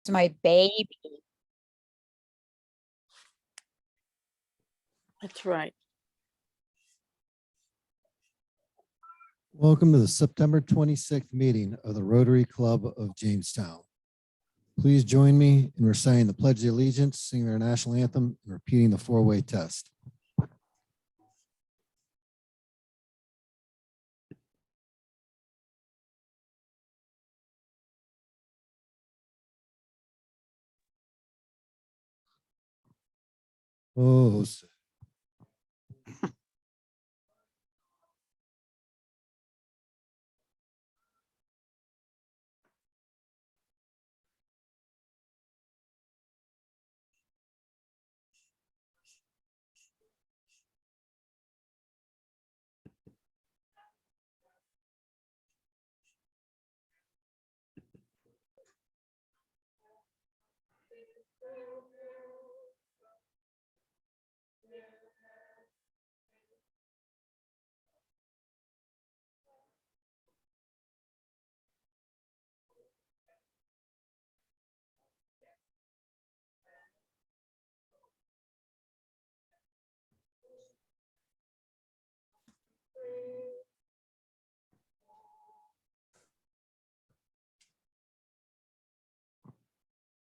It's my baby. That's right. Welcome to the September 26th meeting of the Rotary Club of Jamestown. Please join me in reciting the Pledge of Allegiance, singing our national anthem, and repeating the four-way test. Oh,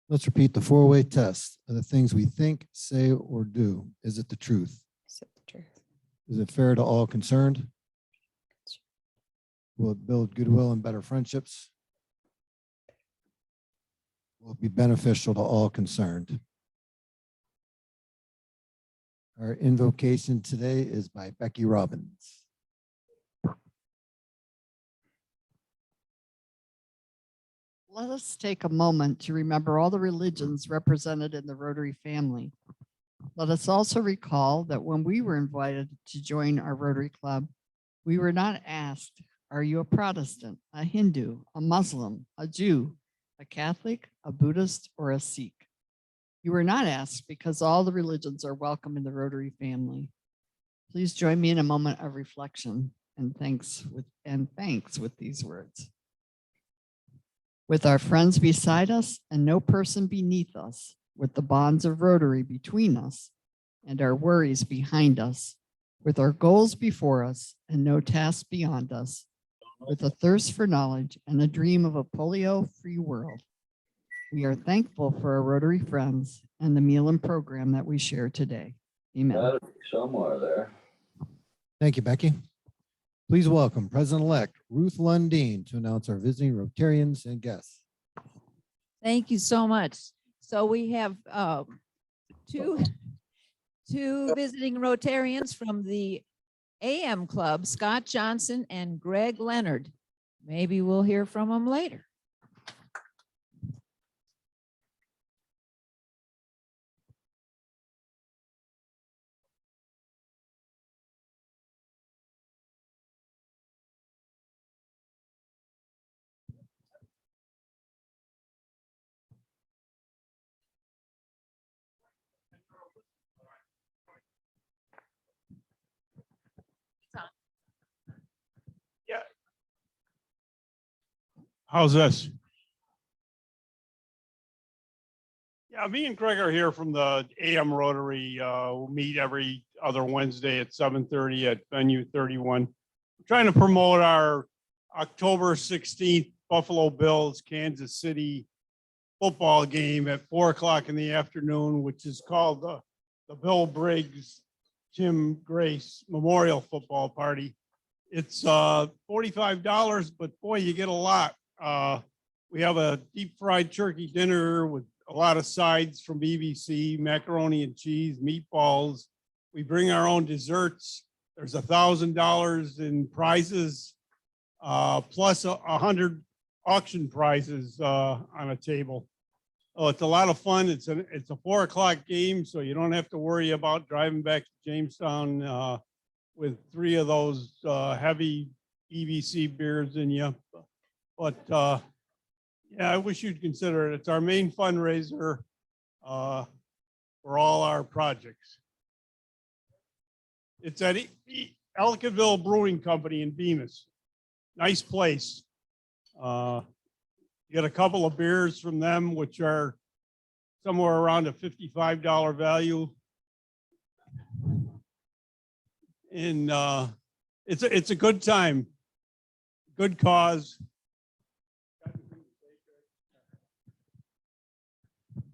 let's repeat the four-way test of the things we think, say, or do. Is it the truth? Is it the truth? Is it fair to all concerned? Will it build goodwill and better friendships? Will it be beneficial to all concerned? Our invocation today is by Becky Robbins. Let us take a moment to remember all the religions represented in the Rotary family. Let us also recall that when we were invited to join our Rotary Club, we were not asked, are you a Protestant, a Hindu, a Muslim, a Jew, a Catholic, a Buddhist, or a Sikh? You were not asked because all the religions are welcome in the Rotary family. Please join me in a moment of reflection and thanks with these words. With our friends beside us and no person beneath us, with the bonds of Rotary between us and our worries behind us, with our goals before us and no task beyond us, with a thirst for knowledge and a dream of a polio-free world, we are thankful for our Rotary friends and the meal and program that we share today. Amen. Gotta be somewhere there. Thank you, Becky. Please welcome President-elect Ruth Lundeen to announce our visiting Rotarians and guests. Thank you so much. So we have two visiting Rotarians from the AM Club, Scott Johnson and Greg Leonard. Maybe we'll hear from them later. How's this? Yeah, me and Greg are here from the AM Rotary. We'll meet every other Wednesday at 7:30 at venue 31. We're trying to promote our October 16th Buffalo Bills Kansas City football game at 4 o'clock in the afternoon, which is called the Bill Briggs Tim Grace Memorial Football Party. It's $45, but boy, you get a lot. We have a deep fried turkey dinner with a lot of sides from BBC, macaroni and cheese, meatballs. We bring our own desserts. There's $1,000 in prizes, plus 100 auction prizes on a table. Oh, it's a lot of fun. It's a 4 o'clock game, so you don't have to worry about driving back to Jamestown with 3 of those heavy EBC beers in you. But yeah, I wish you'd consider it. It's our main fundraiser for all our projects. It's at Ellicottville Brewing Company in Bemis. Nice place. If You get a couple of beers from them, which are somewhere around a $55 value. And it's a good time, good cause. I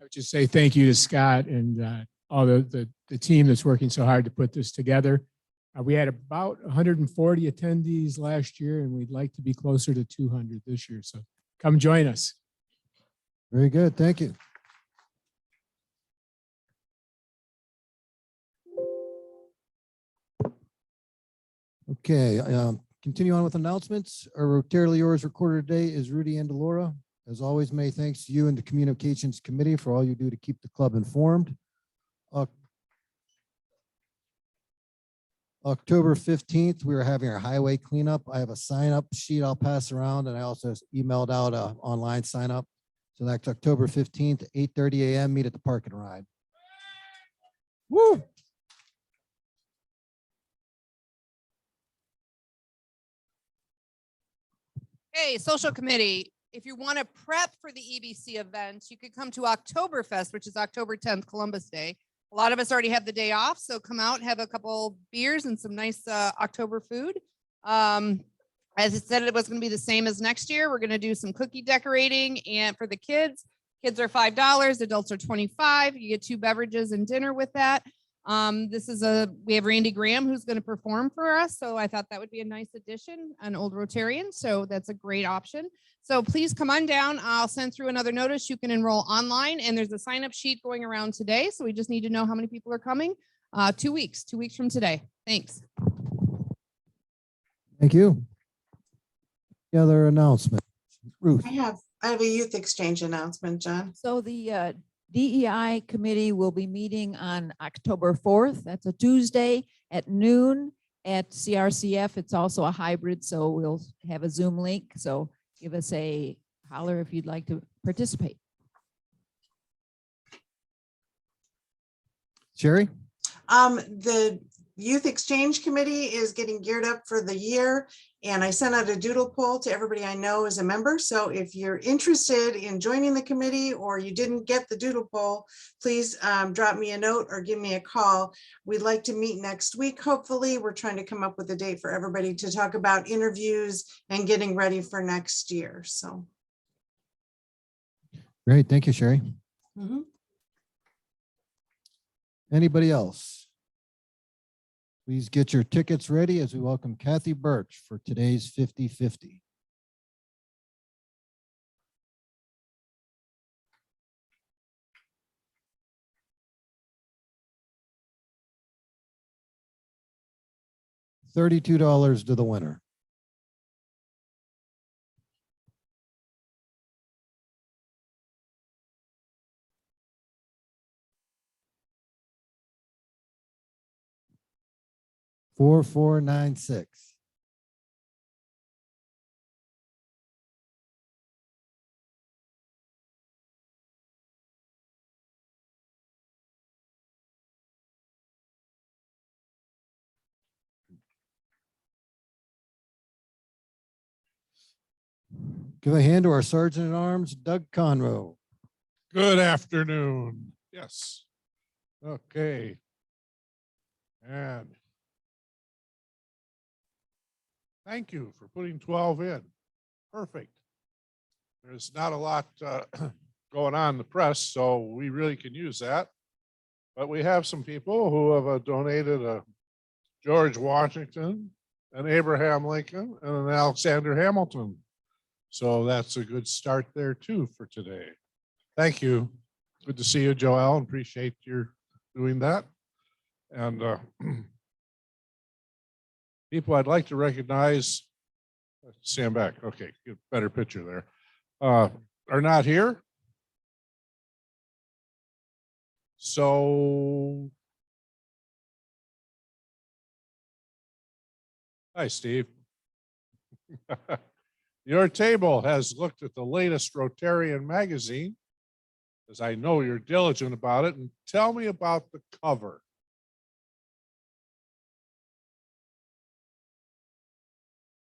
would just say thank you to Scott and all the team that's working so hard to put this together. We had about 140 attendees last year, and we'd like to be closer to 200 this year. So come join us. Very good. Thank you. Okay, continue on with announcements. Our Rotary yours recorder today is Rudy Andalora. As always, many thanks to you and the Communications Committee for all you do to keep the club informed. October 15th, we are having our highway cleanup. I have a sign up sheet I'll pass around, and I also emailed out an online sign up. So that's October 15th, 8:30 a.m. Meet at the Park and Ride. Woo! Hey, social committee, if you want to prep for the EBC event, you could come to Oktoberfest, which is October 10th, Columbus Day. A lot of us already have the day off, so come out, have a couple beers and some nice October food. As it said, it was going to be the same as next year. We're going to do some cookie decorating, and for the kids are $5, adults are $25. You get 2 beverages and dinner with that. We have Randy Graham who's going to perform for us. So I thought that would be a nice addition, an old Rotarian. So that's a great option. So please come on down. I'll send through another notice. You can enroll online, and there's a sign up sheet going around today. So we just need to know how many people are coming. 2 weeks from today. Thanks. Thank you. The other announcement, Ruth. I have a youth exchange announcement, John. So the DEI committee will be meeting on October 4th. That's a Tuesday at noon at CRCF. It's also a hybrid, so we'll have a Zoom link. So give us a holler if you'd like to participate. Sherry? The Youth Exchange Committee is getting geared up for the year, and I sent out a doodle poll to everybody I know as a member. So if you're interested in joining the committee or you didn't get the doodle poll, please drop me a note or give me a call. We'd like to meet next week. Hopefully, we're trying to come up with a date for everybody to talk about interviews and getting ready for next year. So. Great. Thank you, Sherry. Mhm. Anybody else? Please get your tickets ready as we welcome Kathy Birch for today's 50-50. $32 to the winner. $4496. Give a hand to our Sergeant at Arms, Doug Conroe. Good afternoon. Yes. Okay. And thank you for putting 12 in. Perfect. There's not a lot going on in the press, so we really can use that. But we have some people who have donated a George Washington, an Abraham Lincoln, and an Alexander Hamilton. So that's a good start there too for today. Thank you. Good to see you, Joelle. Appreciate your doing that. And people I'd like to recognize, stand back. Okay, get a better picture there. Are not here. So, hi, Steve. Your table has looked at the latest Rotarian magazine, as I know you're diligent about it, and tell me about the cover.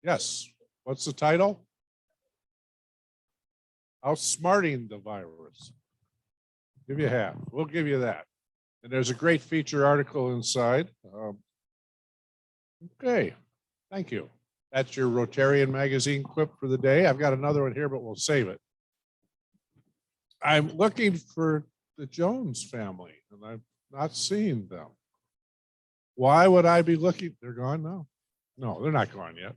Yes, what's the title? outsmarting the virus. Give you half. We'll give you that. And there's a great feature article inside. Okay, thank you. That's your Rotarian magazine quip for the day. I've got another one here, but we'll save it. I'm looking for the Jones family and I'm not seeing them. Why would I be looking? They're gone now. No, they're not gone yet.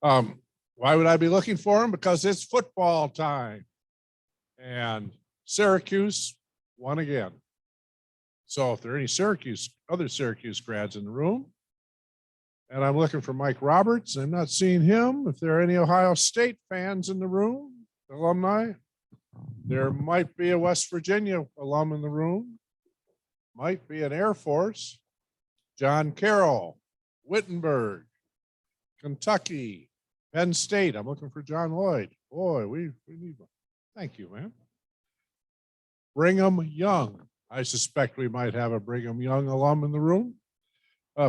Why would I be looking for them? Because it's football time. And Syracuse won again. So if there are any other Syracuse grads in the room, and I'm looking for Mike Roberts, I'm not seeing him. If there are any Ohio State fans in the room, alumni, there might be a West Virginia alum in the room, might be an Air Force, John Carroll, Wittenberg, Kentucky, Penn State. I'm looking for John Lloyd. Boy, we need one. Thank you, man. Brigham Young. I suspect we might have a Brigham Young alum in the room.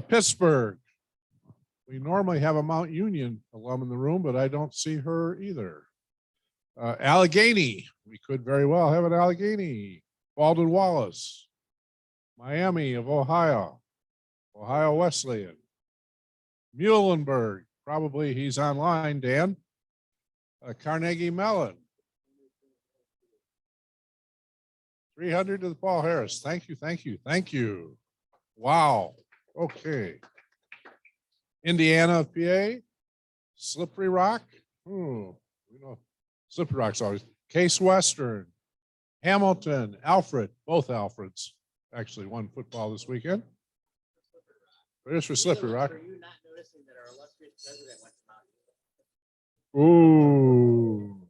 Pittsburgh. We normally have a Mount Union alum in the room, but I don't see her either. Allegheny. We could very well have an Allegheny. Baldwin Wallace. Miami of Ohio. Ohio Wesleyan. Muhlenberg. Probably he's online, Dan. Carnegie Mellon. 300 to the Paul Harris. Thank you, thank you, thank you. Wow. Okay. Indiana, PA. Slippery Rock. Oh, you know, Slippery Rock's always. Case Western. Hamilton. Alfred. Both Alfreds actually won football this weekend. Here's for Slippery Rock. Ooh.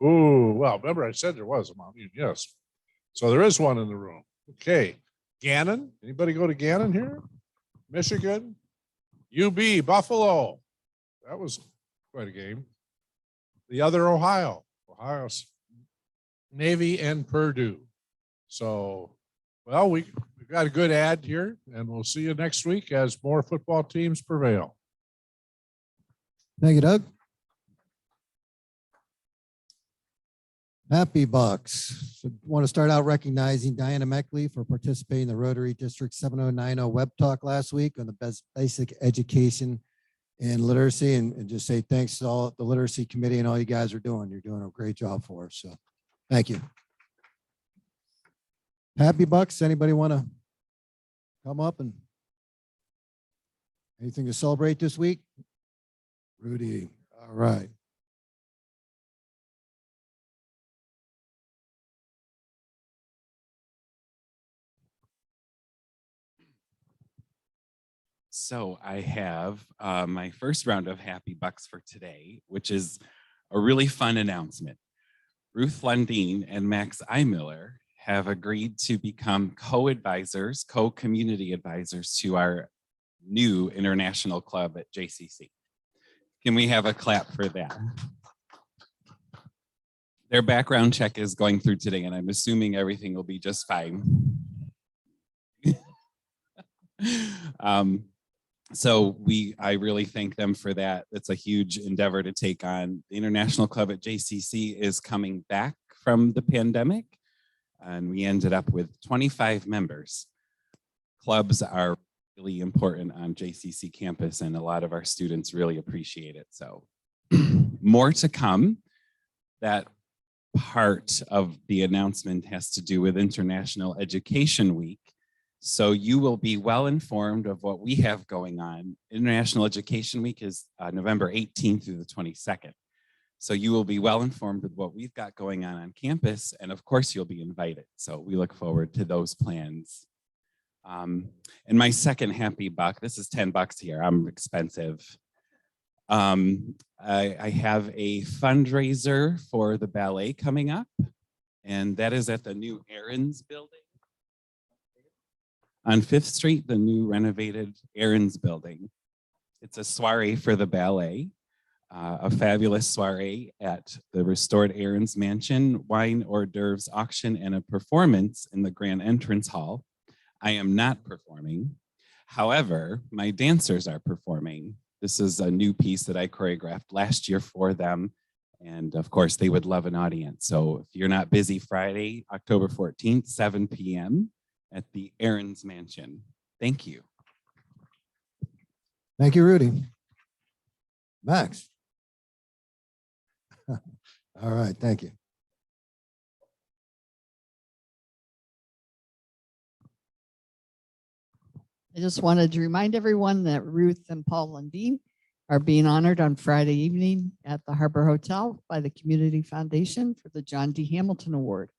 Ooh. Well, remember I said there was a Mount Union. Yes. So there is one in the room. Okay. Gannon. Anybody go to Gannon here? Michigan. UB. Buffalo. That was quite a game. The other Ohio. Ohio's Navy and Purdue. So, well, we've got a good ad here, and we'll see you next week as more football teams prevail. Thank you, Doug. Happy Bucks. So want to start out recognizing Diana Meckley for participating in the Rotary District 7090 Web Talk last week on the best basic education and literacy, and just say thanks to all the literacy committee and all you guys are doing. You're doing a great job for us. So thank you. Happy Bucks. Anybody want to come up and anything to celebrate this week? Rudy. All right. So I have my first round of Happy Bucks for today, which is a really fun announcement. Ruth Lundeen and Max Eimiller have agreed to become co-advisors, co-community advisors to our new international club at JCC. Can we have a clap for that? Their background check is going through today, and I'm assuming everything will be just fine. So I really thank them for that. It's a huge endeavor to take on. The International Club at JCC is coming back from the pandemic, and we ended up with 25 members. Clubs are really important on JCC campus, and a lot of our students really appreciate it. So more to come. That part of the announcement has to do with International Education Week. So you will be well informed of what we have going on. International Education Week is November 18th through the 22nd. So you will be well informed with what we've got going on campus. And of course, you'll be invited. So we look forward to those plans. And my second happy buck, this is $10 here, I'm expensive. I have a fundraiser for the ballet coming up, and that is at the new Aaron's building. On 5th Street, the new renovated Aaron's building. It's a soiree for the ballet, a fabulous soiree at the restored Aaron's Mansion, wine hors d'oeuvres auction, and a performance in the grand entrance hall. I am not performing. However, my dancers are performing. This is a new piece that I choreographed last year for them. And of course, they would love an audience. So if you're not busy Friday, October 14th, 7 p.m. at the Aaron's Mansion. Thank you. Thank you, Rudy. Max. All right, thank you. I just wanted to remind everyone that Ruth and Paul Lundeen are being honored on Friday evening at the Harbor Hotel by the Community Foundation for the John D. Hamilton Award.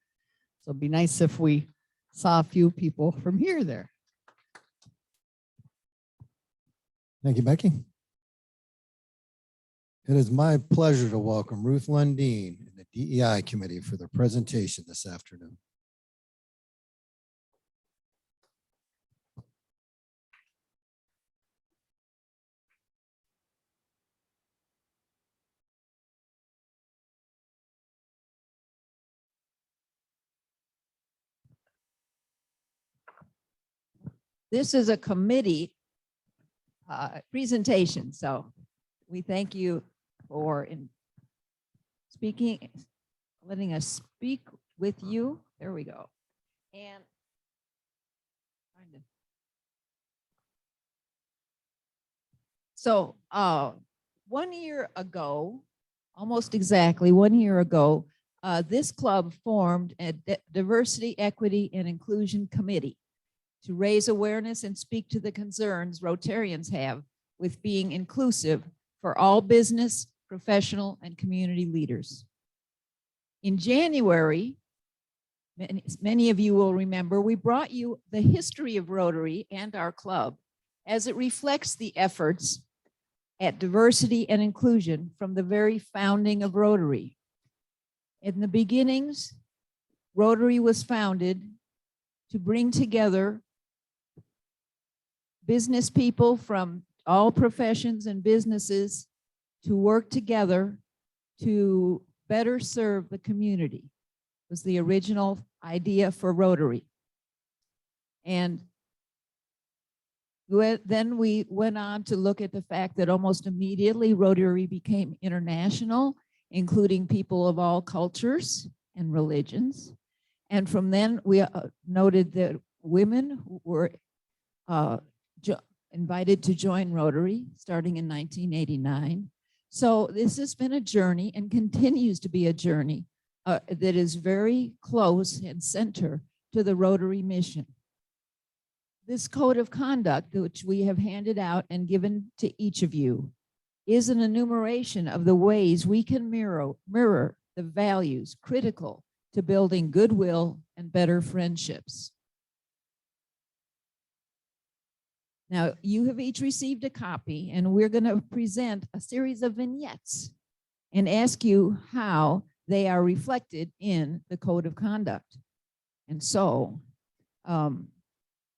So it'd be nice if we saw a few people from here there. Thank you, Becky. It is my pleasure to welcome Ruth Lundeen and the DEI Committee for their presentation this afternoon. This is a committee presentation, so we thank you for speaking, letting us speak with you. There we go. And so 1 year ago, almost exactly 1 year ago, this club formed a Diversity, Equity, and Inclusion Committee to raise awareness and speak to the concerns Rotarians have with being inclusive for all business, professional, and community leaders. In January, many of you will remember, we brought you the history of Rotary and our club as it reflects the efforts at diversity and inclusion from the very founding of Rotary. In the beginnings, Rotary was founded to bring together business people from all professions and businesses to work together to better serve the community. Was the original idea for Rotary. And then we went on to look at the fact that almost immediately Rotary became international, including people of all cultures and religions. And from then we noted that women were invited to join Rotary starting in 1989. So this has been a journey and continues to be a journey that is very close and center to the Rotary mission. This code of conduct, which we have handed out and given to each of you, is an enumeration of the ways we can mirror the values critical to building goodwill and better friendships. Now, you have each received a copy, and we're going to present a series of vignettes and ask you how they are reflected in the code of conduct. And so,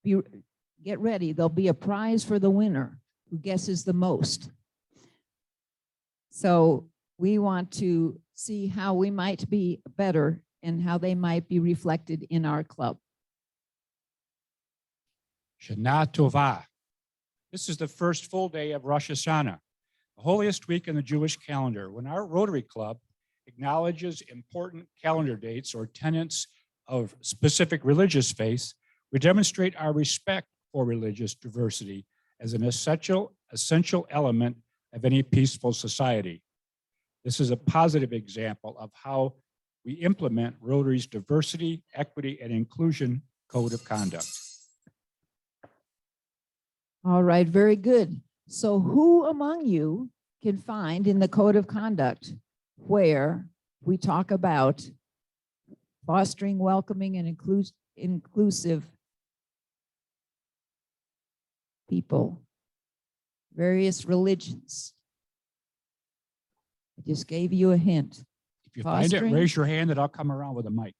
get ready. There'll be a prize for the winner who guesses the most. So we want to see how we might be better and how they might be reflected in our club. Shana Tova. This is the first full day of Rosh Hashanah, the holiest week in the Jewish calendar, when our Rotary Club acknowledges important calendar dates or tenets of specific religious faiths. We demonstrate our respect for religious diversity as an essential element of any peaceful society. This is a positive example of how we implement Rotary's diversity, equity, and inclusion code of conduct. All right, very good. So who among you can find in the code of conduct where we talk about fostering, welcoming, and inclusive people, various religions? I just gave you a hint. If you find it, Fostering. raise your hand and I'll come around with a mic.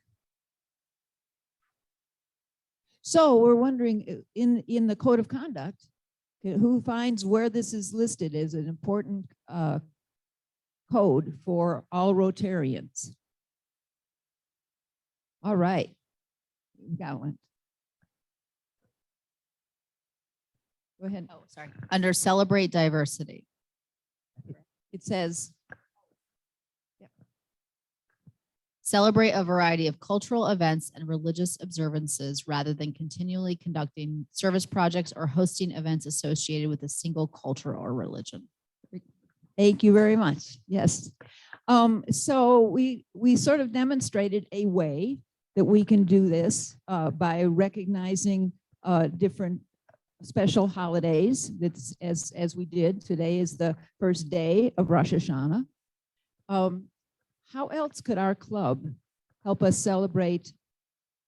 So we're wondering in the code of conduct, who finds where this is listed as an important code for all Rotarians? All right, we got one. Go ahead. Oh, sorry. Under celebrate diversity. It says, Celebrate a variety of cultural events and religious observances rather than continually conducting service projects or hosting events associated with a single culture or religion. Thank you very much. Yes. So we sort of demonstrated a way that we can do this by recognizing different special holidays. That's as we did. Today is the first day of Rosh Hashanah. How else could our club help us celebrate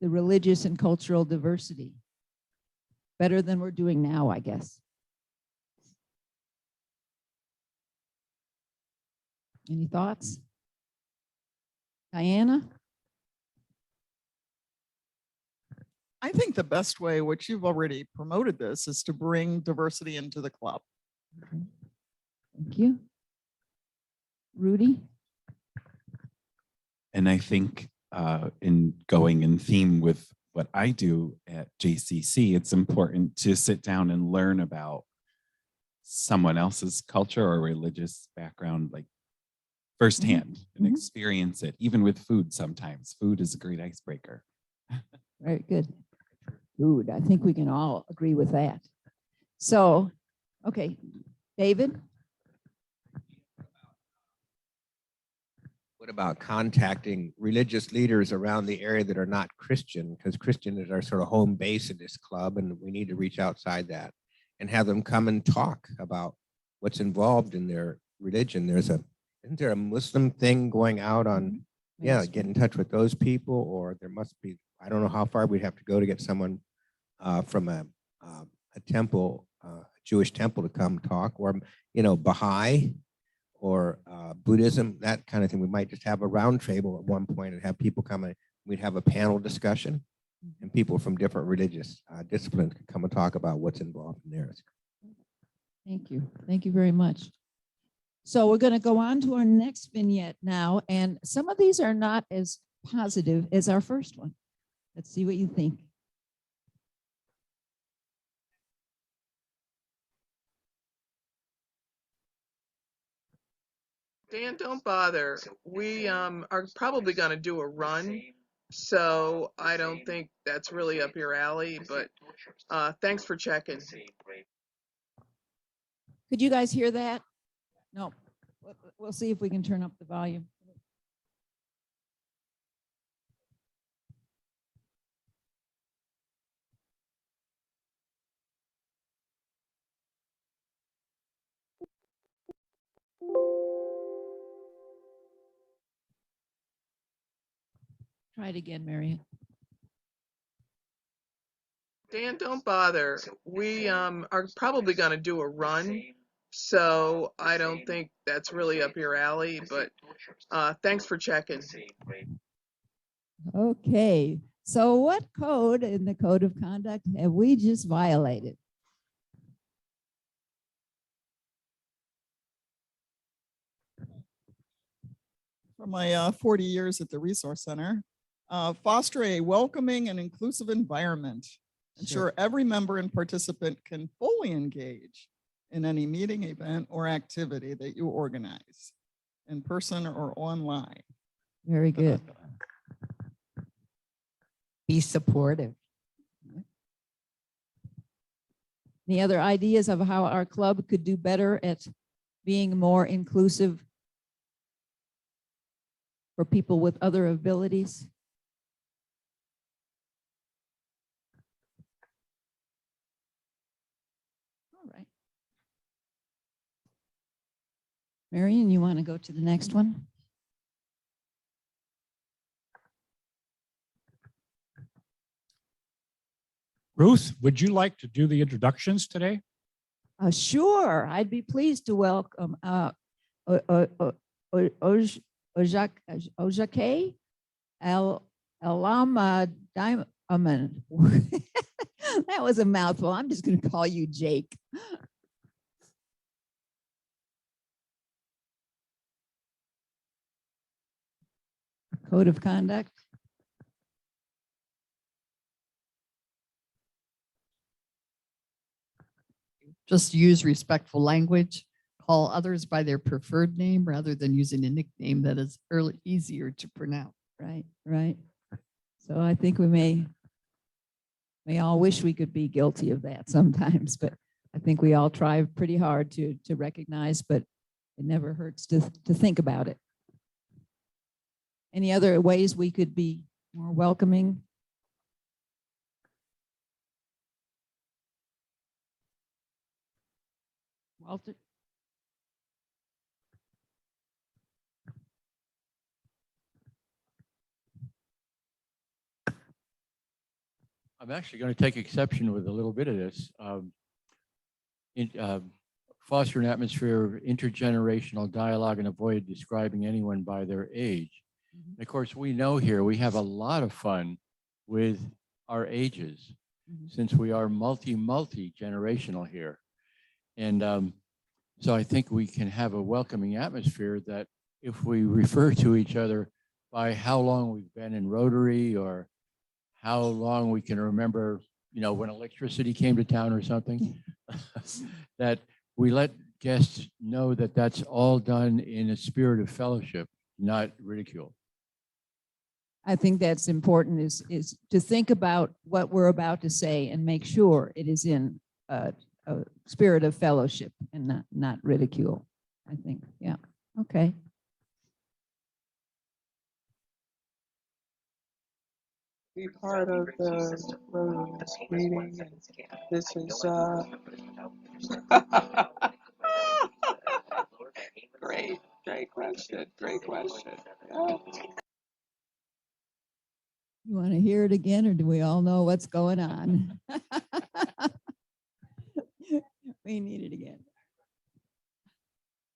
the religious and cultural diversity better than we're doing now, I guess? Any thoughts? Diana? I think the best way, which you've already promoted this, is to bring diversity into the club. Okay. Thank you. Rudy? And I think in going in theme with what I do at JCC, it's important to sit down and learn about someone else's culture or religious background, like firsthand, and experience it, even with food sometimes. Food is a great icebreaker. Very good. Food. I think we can all agree with that. So, okay, David? What about contacting religious leaders around the area that are not Christian? Because Christian is our sort of home base in this club, and we need to reach outside that and have them come and talk about what's involved in their religion. Isn't there a Muslim thing going out on, yeah, get in touch with those people, or there must be, I don't know how far we'd have to go to get someone from a temple, Jewish temple to come talk, or, Baha'i or Buddhism, that kind of thing. We might just have a round table at one point and have people come in. We'd have a panel discussion, and people from different religious disciplines could come and talk about what's involved in theirs. Thank you. Thank you very much. So we're going to go on to our next vignette now, and some of these are not as positive as our first one. Let's see what you think. Dan, don't bother. We are probably going to do a run, so I don't think that's really up your alley, but thanks for checking. Could you guys hear that? No. We'll see if we can turn up the volume. Try it again, Marion. Dan, don't bother. We are probably going to do a run, so I don't think that's really up your alley, but thanks for checking. Okay, so what code in the code of conduct have we just violated? For my 40 years at the Resource Center, foster a welcoming and inclusive environment. Ensure every member and participant can fully engage in any meeting, event, or activity that you organize, in person or online. Very good. Be supportive. Any other ideas of how our club could do better at being more inclusive for people with other abilities? All right. Marion, you want to go to the next one? Ruth, would you like to do the introductions today? Sure, I'd be pleased to welcome Ojake Alama Diamond. That was a mouthful. I'm just going to call you Jake. Code of conduct. Just use respectful language. Call others by their preferred name rather than using a nickname that is easier to pronounce. Right, right. So I think we may all wish we could be guilty of that sometimes, but I think we all try pretty hard to recognize, but it never hurts to think about it. Any other ways we could be more welcoming? Walter? I'm actually going to take exception with a little bit of this. Foster an atmosphere of intergenerational dialogue and avoid describing anyone by their age. And of course, we know here we have a lot of fun with our ages since we are multi-generational here. And so I think we can have a welcoming atmosphere that if we refer to each other by how long we've been in Rotary or how long we can remember, you know, when electricity came to town or something, that we let guests know that that's all done in a spirit of fellowship, not ridicule. I think that's important is to think about what we're about to say and make sure it is in a spirit of fellowship and not ridicule, I think. Yeah. Okay. Be part of the Rotary meeting. And this is great question. Great question. You want to hear it again, or do we all know what's going on? We need it again.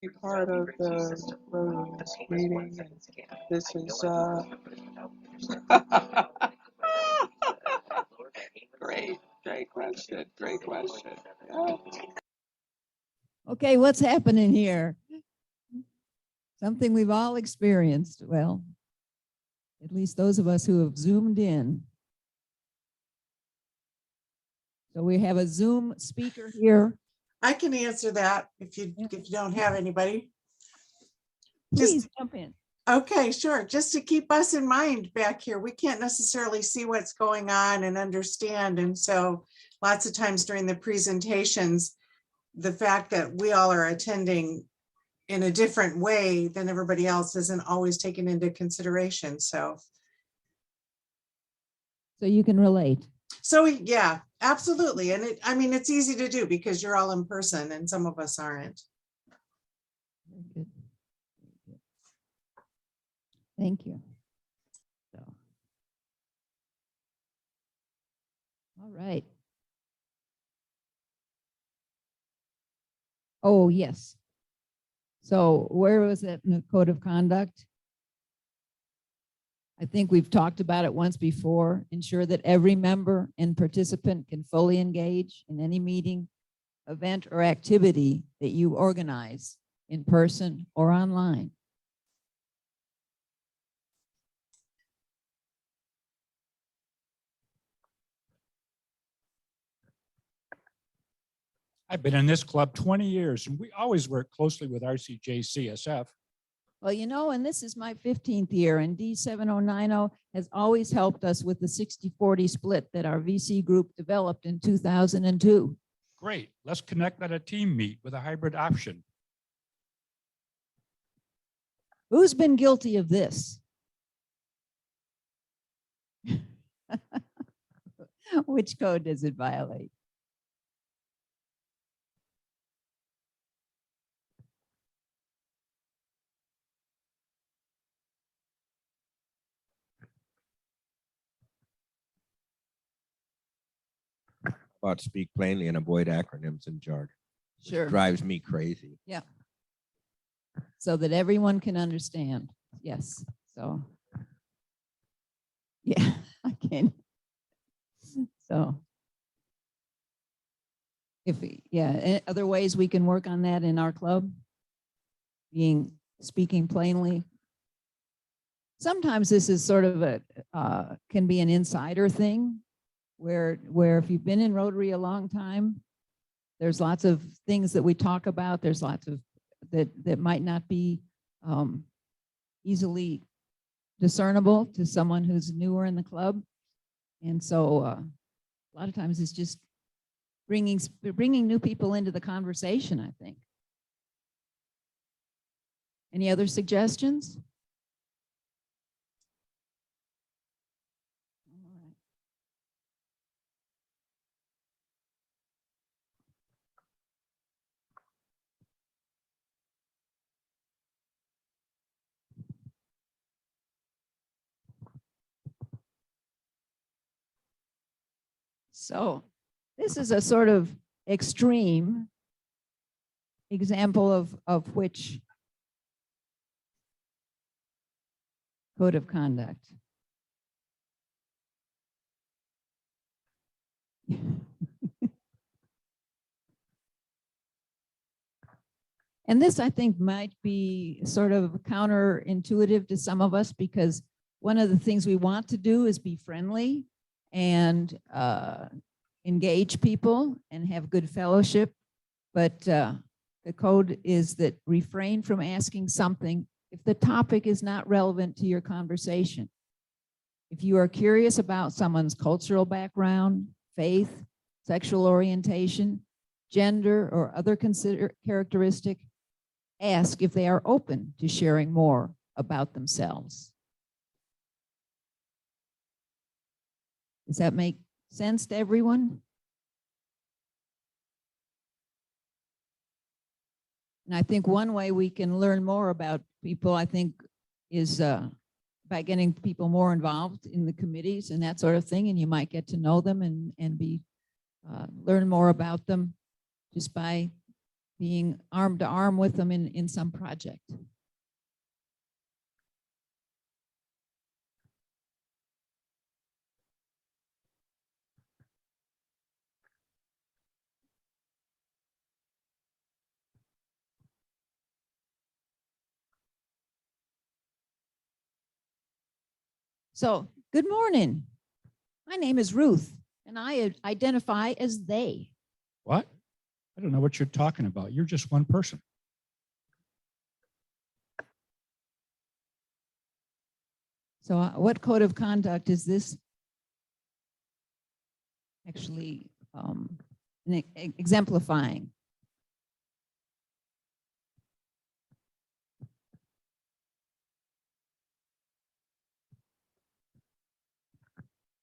Be part of the Rotary meeting. And this is great question. Great question. Okay, what's happening here? Something we've all experienced. Well, at least those of us who have zoomed in. So we have a Zoom speaker here. I can answer that if you don't have anybody. Please jump in. Okay, sure. Just to keep us in mind back here, we can't necessarily see what's going on and understand. And so lots of times during the presentations, the fact that we all are attending in a different way than everybody else isn't always taken into consideration. So you can relate. So yeah, absolutely. And I mean, it's easy to do because you're all in person and some of us aren't. Very good. Thank you. So. All right. Oh, yes. So where was it in the code of conduct? I think we've talked about it once before. Ensure that every member and participant can fully engage in any meeting, event, or activity that you organize in person or online. I've been in this club 20 years, and we always work closely with RCJCSF. Well, you know, and this is my 15th year, and D7090 has always helped us with the 60-40 split that our VC group developed in 2002. Great. Let's connect at a team meet with a hybrid option. Who's been guilty of this? Which code does it violate? About speak plainly and avoid acronyms and jargon. Sure. Drives me crazy. Yeah. So that everyone can understand. Yes. So, yeah, I can. So, other ways we can work on that in our club, speaking plainly. Sometimes this is sort of can be an insider thing where if you've been in Rotary a long time, there's lots of things that we talk about. There's lots of that might not be easily discernible to someone who's newer in the club. And so a lot of times it's just bringing new people into the conversation, I think. Any other suggestions? So this is a sort of extreme example of which code of conduct. And this, I think, might be sort of counterintuitive to some of us, because one of the things we want to do is be friendly and engage people and have good fellowship. But the code is that refrain from asking something if the topic is not relevant to your conversation. If you are curious about someone's cultural background, faith, sexual orientation, gender, or other characteristic, ask if they are open to sharing more about themselves. Does that make sense to everyone? And I think one way we can learn more about people, I think, is by getting people more involved in the committees and that sort of thing. And you might get to know them and learn more about them just by being arm to arm with them in some project. So, good morning. My name is Ruth, and I identify as they. What? I don't know what you're talking about. You're just one person. So what code of conduct is this actually exemplifying?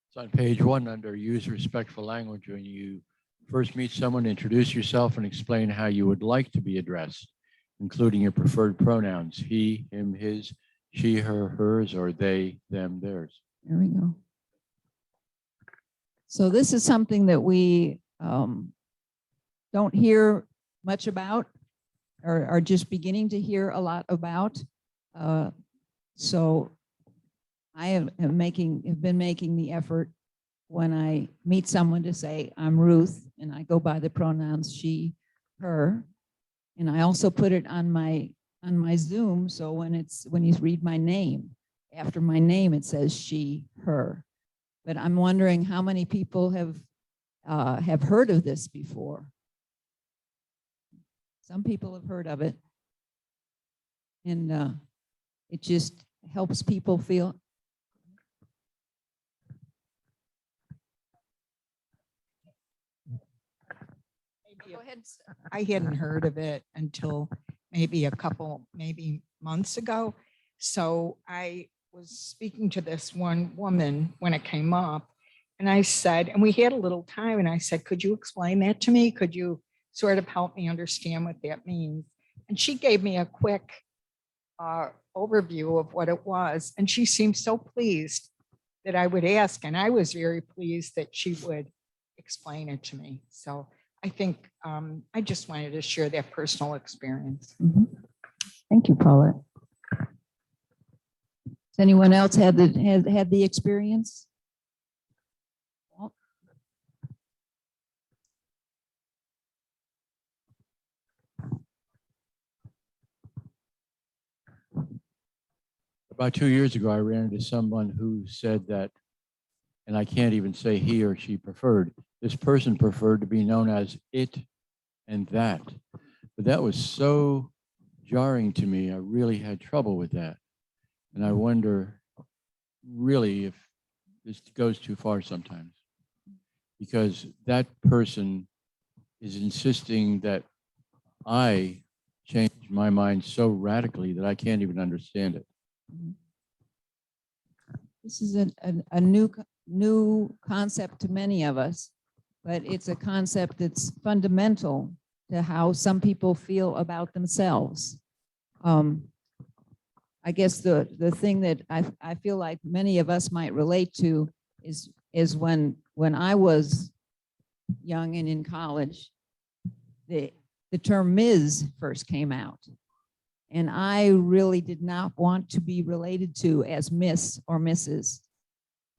It's on page 1 under use respectful language. When you first meet someone, introduce yourself and explain how you would like to be addressed, including your preferred pronouns, he, him, his, she, her, hers, or they, them, theirs. There we go. So this is something that we don't hear much about, or are just beginning to hear a lot about. So I have been making the effort when I meet someone to say, I'm Ruth, and I go by the pronouns she, her. And I also put it on my Zoom, so when you read my name, after my name, it says she, her. But I'm wondering how many people have heard of this before. Some people have heard of it. And it just helps people feel. Go ahead. I hadn't heard of it until maybe maybe months ago. So I was speaking to this one woman when it came up, and I said, and we had a little time, and I said, could you explain that to me? Could you sort of help me understand what that means? And she gave me a quick overview of what it was. And she seemed so pleased that I would ask. And I was very pleased that she would explain it to me. So I think I just wanted to share that personal experience. Mm-hmm. Thank you, Paulette. Has anyone else had the experience? About 2 years ago, I ran into someone who said that, and I can't even say he or she preferred, this person preferred to be known as it and that. But that was so jarring to me. I really had trouble with that. And I wonder really, if this goes too far sometimes, because that person is insisting that I change my mind so radically that I can't even understand it. This is a new concept to many of us, but it's a concept that's fundamental to how some people feel about themselves. I guess the thing that I feel like many of us might relate to is when I was young and in college, the term Ms. first came out. And I really did not want to be related to as Miss or Mrs.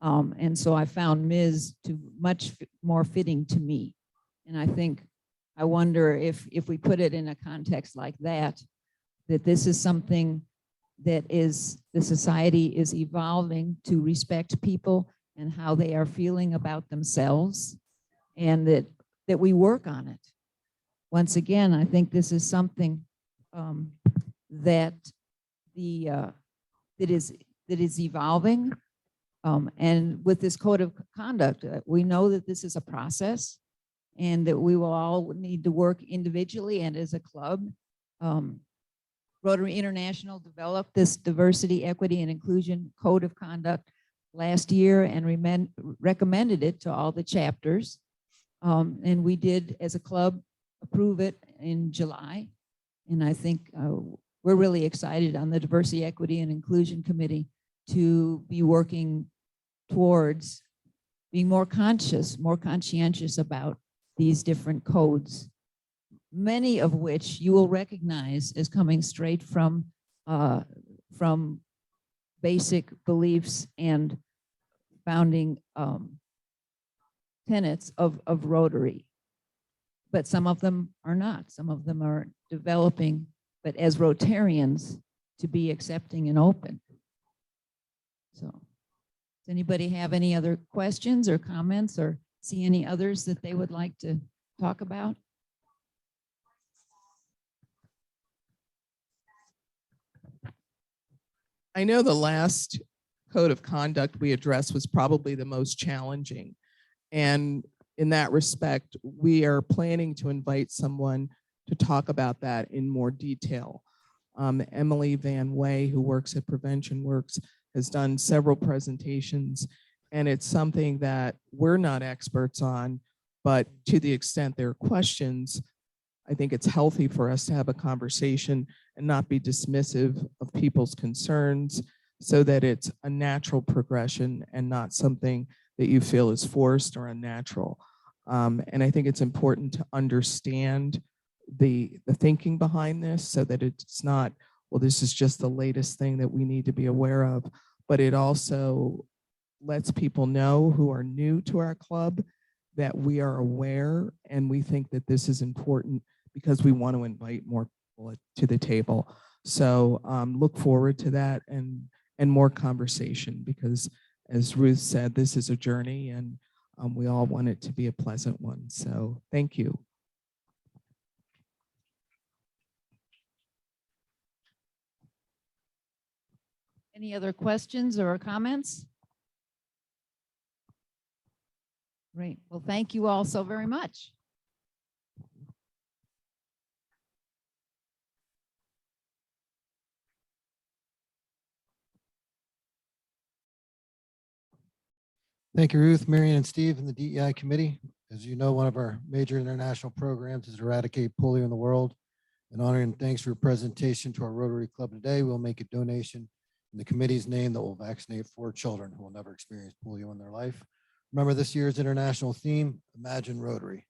And so I found Ms. to much more fitting to me. And I wonder if we put it in a context like that this is something that the society is evolving to respect people and how they are feeling about themselves, and that we work on it. Once again, I think this is something that is evolving. And with this code of conduct, we know that this is a process and that we will all need to work individually and as a club. Rotary International developed this diversity, equity, and inclusion code of conduct last year and recommended it to all the chapters. And we did, as a club, approve it in July. And I think we're really excited on the Diversity, Equity, and Inclusion Committee to be working towards being more conscientious about these different codes, many of which you will recognize as coming straight from basic beliefs and founding tenets of Rotary. But some of them are not. Some of them are developing, but as Rotarians, to be accepting and open. So does anybody have any other questions or comments or see any others that they would like to talk about? I know the last code of conduct we addressed was probably the most challenging. And in that respect, we are planning to invite someone to talk about that in more detail. Emily Van Way, who works at Prevention Works, has done several presentations, and it's something that we're not experts on, but to the extent there are questions, I think it's healthy for us to have a conversation and not be dismissive of people's concerns, so that it's a natural progression and not something that you feel is forced or unnatural. And I think it's important to understand the thinking behind this, so that it's not, well, this is just the latest thing that we need to be aware of, but it also lets people know who are new to our club that we are aware, and we think that this is important because we want to invite more people to the table. So look forward to that and more conversation, because as Ruth said, this is a journey, and we all want it to be a pleasant one. So thank you. Any other questions or comments? Great. Well, thank you all so very much. Thank you, Ruth, Marion, and Steve, and the DEI committee. As you know, one of our major international programs is to eradicate polio in the world. In honor and thanks for your presentation to our Rotary Club today, we'll make a donation in the committee's name that will vaccinate 4 children who will never experience polio in their life. Remember this year's international theme, Imagine Rotary.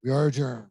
We are adjourned.